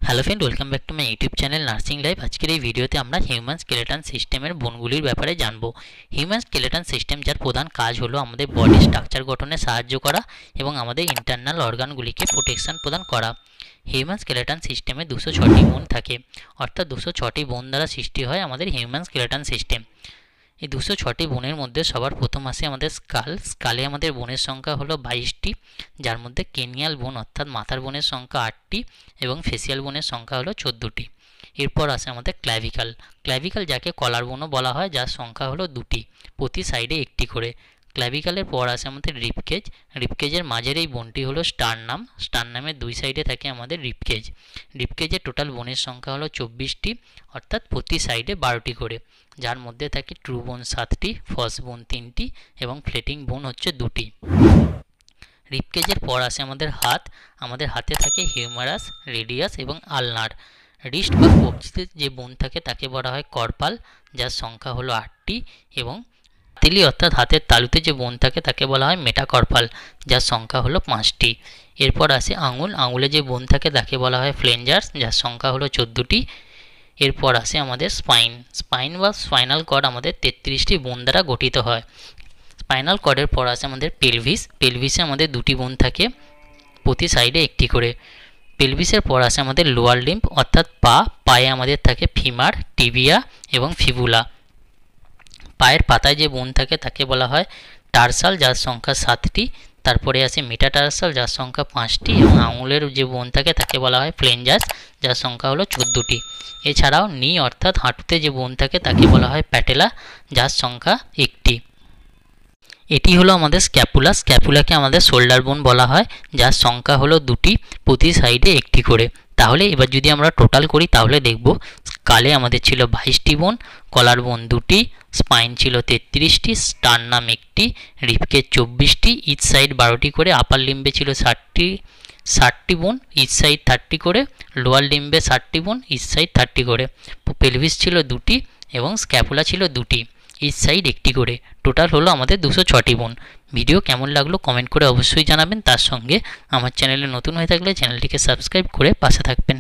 Hello friend, welcome back to my YouTube channel nursing life. আজকের এই ভিডিওতে আমরা হিউম্যান স্কেলেটন সিস্টেমের বোনগুলির ব্যাপারে জানবো। হিউম্যান স্কেলেটন সিস্টেম যার প্রধান কাজ হলো আমাদের বডি স্ট্রাকচার গঠনে সাহায্য করা এবং আমাদের ইন্টারনাল অর্গানগুলিকে প্রোটেকশন প্রদান করা। হিউম্যান স্কেলেটন সিস্টেমে 206টি বোন থাকে, অর্থাৎ 206টি বোন দ্বারা সৃষ্টি হয় আমাদের হিউম্যান স্কেলেটন সিস্টেম। এই 206টি বোনের মধ্যে সবার প্রথম আসে আমাদের স্কালে আমাদের বোনের সংখ্যা হলো 22টি, যার মধ্যে কেনিয়াল বোন অর্থাৎ মাথার বোনের সংখ্যা 8টি এবং ফেসিয়াল বোনের সংখ্যা হলো 14টি। এরপর আসে আমাদের ক্ল্যাভিকাল যাকে কলার বোনও বলা হয়, যার সংখ্যা হলো 2টি, প্রতি সাইডে একটি করে। ক্ল্যাভিকালের পর আসে আমাদের রিপকেজের মাঝের এই বোনটি হলো স্টারনামের দুই সাইডে থাকে আমাদের রিপকেজের টোটাল বোনের সংখ্যা হলো 24টি, অর্থাৎ প্রতি সাইডে 12টি করে, যার মধ্যে থাকে ট্রু বোন 7টি, ফলস বোন 3টি এবং ফ্লেটিং বোন হচ্ছে 2টি। রিপকেজের পর আসে আমাদের হাতে থাকে হিউমারাস, রেডিয়াস এবং আলনার। রিস্ট বা কবজিতে যে বোন থাকে তাকে বলা হয় কর্পাল, যার সংখ্যা হলো 8টি, এবং হাতেলি অর্থাৎ হাতের তালুতে যে বোন থাকে তাকে বলা হয় মেটাকর্পাল, যার সংখ্যা হলো 5টি। এরপর আসে আঙুলে যে বোন থাকে তাকে বলা হয় ফ্লেঞ্জার্স, যার সংখ্যা হলো 14টি। এরপর আসে আমাদের স্পাইন বা স্পাইনাল কর্ড আমাদের 33টি বোন দ্বারা গঠিত হয়। স্পাইনাল কর্ডের পর আসে আমাদের পেলভিসে আমাদের 2টি বোন থাকে, প্রতি সাইডে একটি করে। পেলভিসের পর আসে আমাদের লোয়ার লিম্ব অর্থাৎ পায়ে আমাদের থাকে ফিমার, টিবিয়া এবং ফিবুলা। পায়ের পাতায় যে বোন থাকে তাকে বলা হয় টার্সাল, যার সংখ্যা 7টি। তারপরে আসে মেটাটার্সাল, যার সংখ্যা 5টি, এবং আঙুলের যে বোন থাকে তাকে বলা হয় ফ্লেঞ্জাস, যার সংখ্যা হলো 14টি। এছাড়াও নি অর্থাৎ হাঁটুতে যে বোন থাকে তাকে বলা হয় প্যাটেলা, যার সংখ্যা 1টি। এটি হলো আমাদের স্ক্যাপুলাকে আমাদের শোল্ডার বোন বলা হয়, যার সংখ্যা হলো 2টি, প্রতি সাইডে একটি করে। তাহলে এবার যদি আমরা টোটাল করি তাহলে দেখব স্কালে আমাদের ছিল 22টি বোন, কলার বোন 2টি, স্পাইন ছিল 33টি, স্টারনাম 1টি, রিপকেজ 24টি, ইচ সাইড 12টি করে, আপার লিম্বে ছিল 60টি বোন, ইচ সাইড 30টি করে, লোয়ার লিম্বে 60টি বোন, ইচ সাইড 30টি করে, পেলভিস ছিল 2টি এবং স্ক্যাপুলা ছিল 2টি, ইচ সাইড একটি করে। টোটাল হলো আমাদের 206টি বোন। ভিডিও কেমন লাগলো কমেন্ট করে অবশ্যই জানাবেন। তার সঙ্গে আমার চ্যানেলে নতুন হয়ে থাকলে চ্যানেলটিকে সাবস্ক্রাইব করে পাশে থাকবেন।